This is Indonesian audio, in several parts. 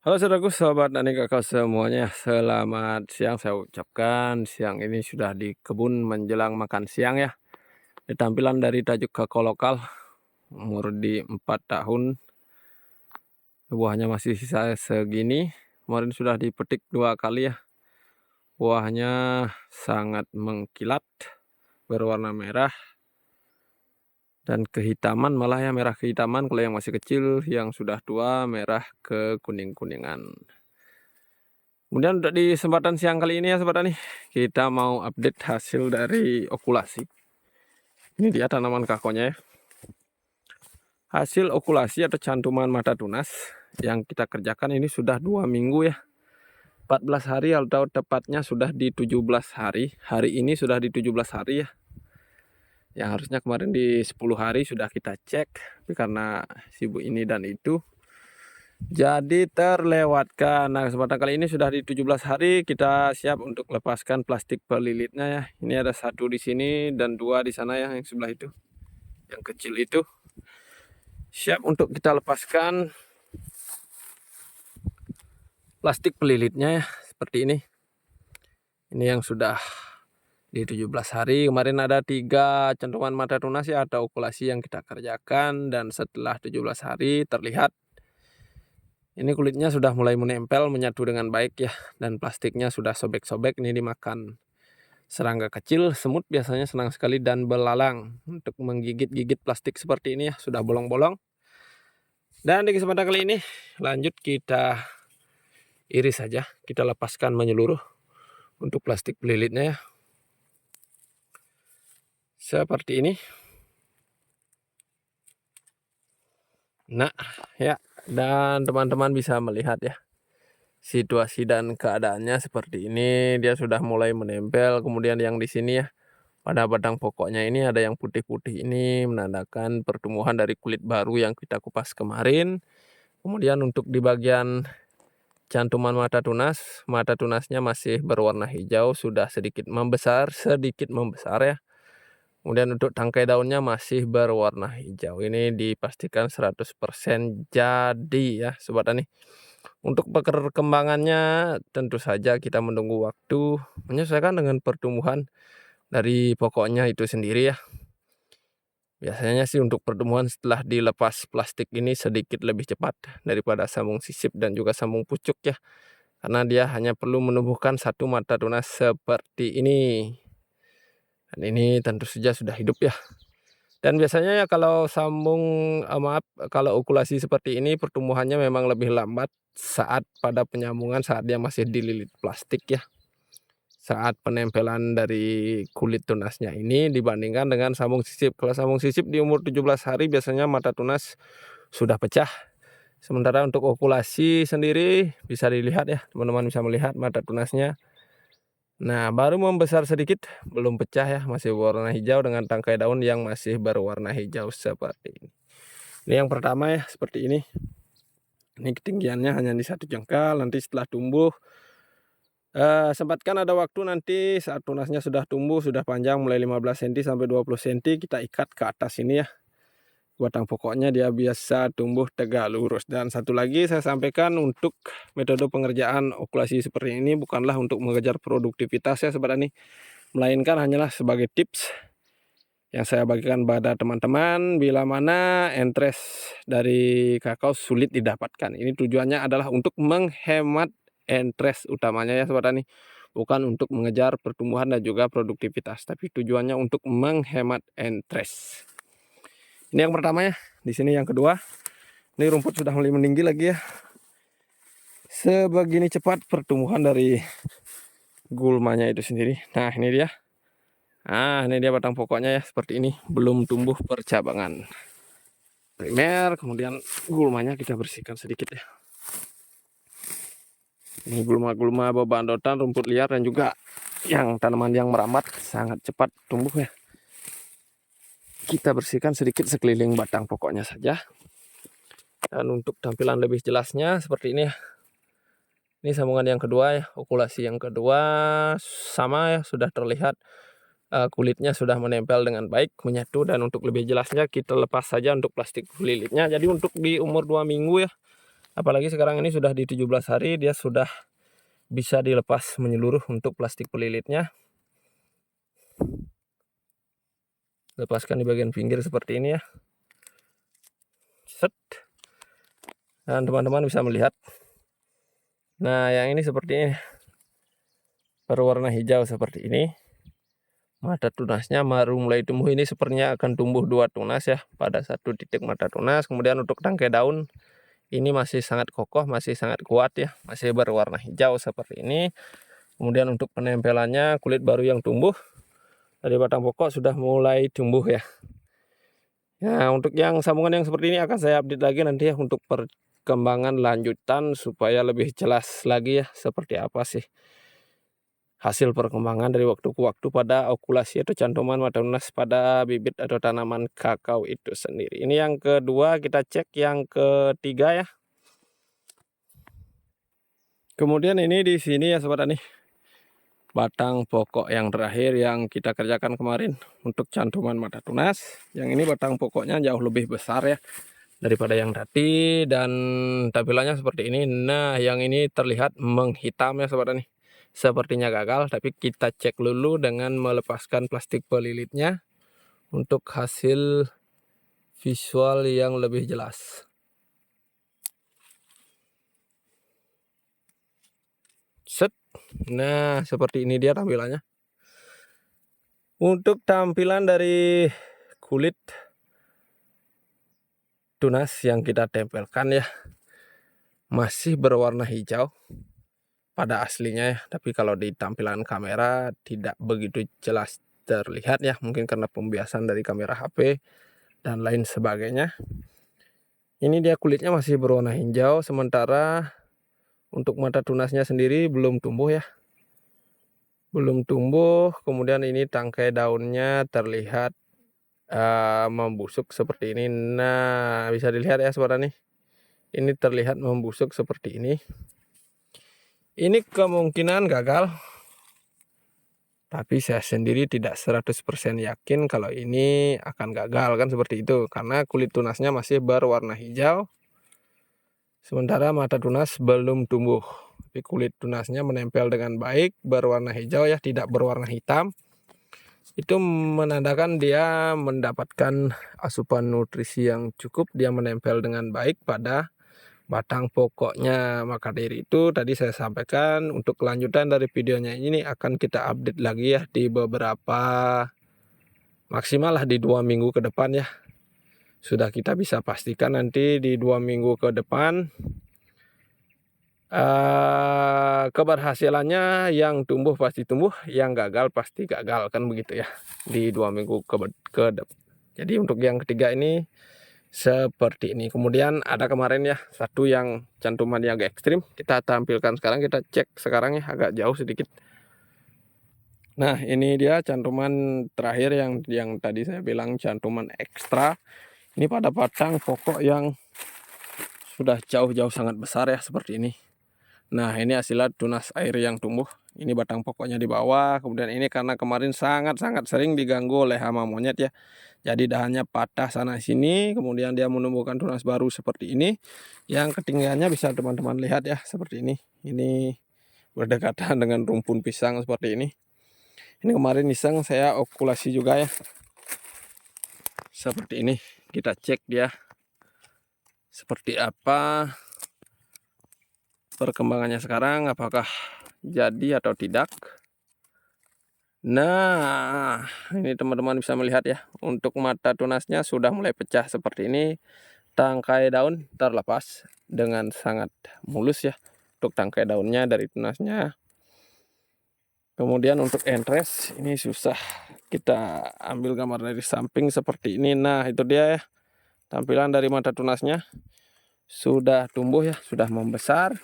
Halo saudaraku, sahabat Nani Kakak semuanya, selamat siang saya ucapkan. Siang ini sudah di kebun menjelang makan siang ya. Ini tampilan dari tajuk kakao lokal, umur di 4 tahun, buahnya masih sisa segini. Kemarin sudah dipetik 2 kali ya. Buahnya sangat mengkilat, berwarna merah dan kehitaman, malah ya merah kehitaman kalau yang masih kecil, yang sudah tua merah ke kuning-kuningan. Kemudian untuk di kesempatan siang kali ini ya sobat nih, kita mau update hasil dari okulasi. Ini dia tanaman kakonya ya. Hasil okulasi atau cantuman mata tunas yang kita kerjakan ini sudah 2 minggu ya. 14 hari atau tepatnya sudah di 17 hari. Hari ini sudah di 17 hari ya. Yang harusnya kemarin di 10 hari sudah kita cek, tapi karena sibuk ini dan itu jadi terlewatkan. Nah, kesempatan kali ini sudah di 17 hari kita siap untuk lepaskan plastik pelilitnya ya. Ini ada 1 di sini dan 2 di sana ya, yang sebelah itu. Yang kecil itu. Siap untuk kita lepaskan plastik pelilitnya ya, seperti ini. Ini yang sudah di 17 hari. Kemarin ada 3 cantuman mata tunas ya, ada okulasi yang kita kerjakan, dan setelah 17 hari terlihat ini kulitnya sudah mulai menempel, menyatu dengan baik ya, dan plastiknya sudah sobek-sobek. Ini dimakan serangga kecil, semut biasanya senang sekali dan belalang untuk menggigit-gigit plastik seperti ini ya, sudah bolong-bolong. Dan di kesempatan kali ini lanjut kita iris saja, kita lepaskan menyeluruh untuk plastik pelilitnya ya. Seperti ini. Nah, ya, dan teman-teman bisa melihat ya, situasi dan keadaannya seperti ini. Dia sudah mulai menempel. Kemudian yang di sini ya, pada batang pokoknya ini ada yang putih-putih, ini menandakan pertumbuhan dari kulit baru yang kita kupas kemarin. Kemudian untuk di bagian cantuman mata tunasnya masih berwarna hijau, sudah sedikit membesar ya. Kemudian untuk tangkai daunnya masih berwarna hijau. Ini dipastikan 100% jadi ya sobat tani. Untuk perkembangannya tentu saja kita menunggu waktu, menyesuaikan dengan pertumbuhan dari pokoknya itu sendiri ya. Biasanya sih untuk pertumbuhan setelah dilepas plastik ini sedikit lebih cepat daripada sambung sisip dan juga sambung pucuk ya. Karena dia hanya perlu menumbuhkan 1 mata tunas seperti ini. Dan ini tentu saja sudah hidup ya. Dan biasanya ya kalau kalau okulasi seperti ini pertumbuhannya memang lebih lambat saat pada penyambungan, saat dia masih dililit plastik ya. Saat penempelan dari kulit tunasnya ini dibandingkan dengan sambung sisip. Kalau sambung sisip di umur 17 hari biasanya mata tunas sudah pecah. Sementara untuk okulasi sendiri bisa dilihat ya, teman-teman bisa melihat mata tunasnya. Nah, baru membesar sedikit, belum pecah ya, masih berwarna hijau dengan tangkai daun yang masih berwarna hijau seperti ini. Ini yang pertama ya, seperti ini. Ini ketinggiannya hanya di 1 jengkal, nanti setelah tumbuh sempatkan ada waktu nanti saat tunasnya sudah tumbuh, sudah panjang mulai 15 cm sampai 20 cm, kita ikat ke atas ini ya. Batang pokoknya dia biasa tumbuh tegak lurus. Dan satu lagi saya sampaikan, untuk metode pengerjaan okulasi seperti ini bukanlah untuk mengejar produktivitas ya sobat tani, melainkan hanyalah sebagai tips yang saya bagikan pada teman-teman bila mana entres dari kakao sulit didapatkan. Ini tujuannya adalah untuk menghemat entres utamanya ya sobat tani, bukan untuk mengejar pertumbuhan dan juga produktivitas, tapi tujuannya untuk menghemat entres. Ini yang pertama ya. Di sini yang kedua. Ini rumput sudah mulai meninggi lagi ya. Sebegini cepat pertumbuhan dari gulmanya itu sendiri. Nah, ini dia. Nah, ini dia batang pokoknya ya, seperti ini. Belum tumbuh percabangan primer. Kemudian gulmanya kita bersihkan sedikit ya. Ini gulma-gulma bebandotan, rumput liar, dan juga yang tanaman yang merambat sangat cepat tumbuh ya. Kita bersihkan sedikit sekeliling batang pokoknya saja. Dan untuk tampilan lebih jelasnya seperti ini ya. Ini sambungan yang kedua ya, okulasi yang kedua sama ya, sudah terlihat kulitnya sudah menempel dengan baik, menyatu. Dan untuk lebih jelasnya kita lepas saja untuk plastik pelilitnya. Jadi untuk di umur 2 minggu ya, Apalagi sekarang ini sudah di 17 hari dia sudah bisa dilepas menyeluruh untuk plastik pelilitnya. Lepaskan di bagian pinggir seperti ini ya. Set. Dan teman-teman bisa melihat. Nah, yang ini seperti ini. Berwarna hijau seperti ini. Mata tunasnya baru mulai tumbuh, ini sepertinya akan tumbuh 2 tunas ya pada satu titik mata tunas. Kemudian untuk tangkai daun ini masih sangat kokoh, masih sangat kuat ya, masih berwarna hijau seperti ini. Kemudian untuk penempelannya, kulit baru yang tumbuh dari batang pokok sudah mulai tumbuh ya. Nah, untuk yang sambungan yang seperti ini akan saya update lagi nanti ya untuk perkembangan lanjutan supaya lebih jelas lagi ya seperti apa sih hasil perkembangan dari waktu ke waktu pada okulasi atau cantuman mata tunas pada bibit atau tanaman kakao itu sendiri. Ini yang kedua, kita cek yang ketiga ya. Kemudian ini di sini ya sobat tani, batang pokok yang terakhir yang kita kerjakan kemarin untuk cantuman mata tunas. Yang ini batang pokoknya jauh lebih besar ya daripada yang tadi dan tampilannya seperti ini. Nah, yang ini terlihat menghitam ya sobat tani. Sepertinya gagal, tapi kita cek dulu dengan melepaskan plastik pelilitnya untuk hasil visual yang lebih jelas. Set. Nah, seperti ini dia tampilannya. Untuk tampilan dari kulit tunas yang kita tempelkan ya, masih berwarna hijau pada aslinya ya, tapi kalau di tampilan kamera tidak begitu jelas terlihat ya, mungkin karena pembiasan dari kamera HP dan lain sebagainya. Ini dia kulitnya masih berwarna hijau, sementara untuk mata tunasnya sendiri belum tumbuh ya, belum tumbuh. Kemudian ini tangkai daunnya terlihat membusuk seperti ini. Nah, bisa dilihat ya sobat tani, ini terlihat membusuk seperti ini. Ini kemungkinan gagal, tapi saya sendiri tidak 100% yakin kalau ini akan gagal kan seperti itu, karena kulit tunasnya masih berwarna hijau sementara mata tunas belum tumbuh. Tapi kulit tunasnya menempel dengan baik, berwarna hijau ya, tidak berwarna hitam. Itu menandakan dia mendapatkan asupan nutrisi yang cukup, dia menempel dengan baik pada batang pokoknya. Maka dari itu tadi saya sampaikan untuk kelanjutan dari videonya ini akan kita update lagi ya di beberapa, maksimal lah di 2 minggu ke depan ya. Sudah kita bisa pastikan nanti di 2 minggu ke depan keberhasilannya, yang tumbuh pasti tumbuh, yang gagal pasti gagal kan begitu ya di 2 minggu ke depan. Jadi untuk yang ketiga ini seperti ini. Kemudian ada kemarin ya satu yang cantuman yang agak ekstrim, kita tampilkan sekarang, kita cek sekarang ya, agak jauh sedikit. Nah, ini dia cantuman terakhir yang tadi saya bilang cantuman ekstra. Ini pada batang pokok yang sudah jauh-jauh sangat besar ya seperti ini. Nah, ini hasil tunas air yang tumbuh. Ini batang pokoknya di bawah. Kemudian ini karena kemarin sangat-sangat sering diganggu oleh hama monyet ya, jadi dahannya patah sana sini. Kemudian dia menumbuhkan tunas baru seperti ini. Yang ketinggiannya bisa teman-teman lihat ya seperti ini. Ini berdekatan dengan rumpun pisang seperti ini. Ini kemarin iseng saya okulasi juga ya. Seperti ini. Kita cek dia seperti apa perkembangannya sekarang, apakah jadi atau tidak. Nah, ini teman-teman bisa melihat ya, untuk mata tunasnya sudah mulai pecah seperti ini. Tangkai daun terlepas dengan sangat mulus ya untuk tangkai daunnya dari tunasnya. Kemudian untuk entres ini susah, kita ambil gambar dari samping seperti ini. Nah, itu dia ya tampilan dari mata tunasnya, sudah tumbuh ya, sudah membesar.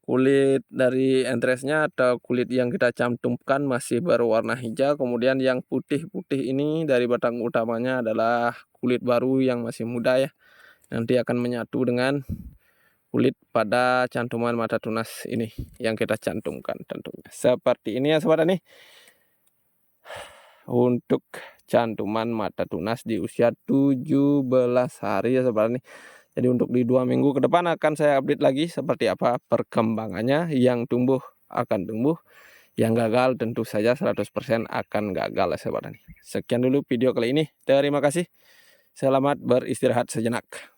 Kulit dari entresnya atau kulit yang kita cantumkan masih berwarna hijau. Kemudian yang putih-putih ini dari batang utamanya adalah kulit baru yang masih muda ya, nanti akan menyatu dengan kulit pada cantuman mata tunas ini yang kita cantumkan tentunya. Seperti ini ya sobat tani, untuk cantuman mata tunas di usia 17 hari ya sobat tani. Jadi untuk di 2 minggu ke depan akan saya update lagi seperti apa perkembangannya. Yang tumbuh akan tumbuh, yang gagal tentu saja 100% akan gagal ya sahabat tani. Sekian dulu video kali ini. Terima kasih. Selamat beristirahat sejenak.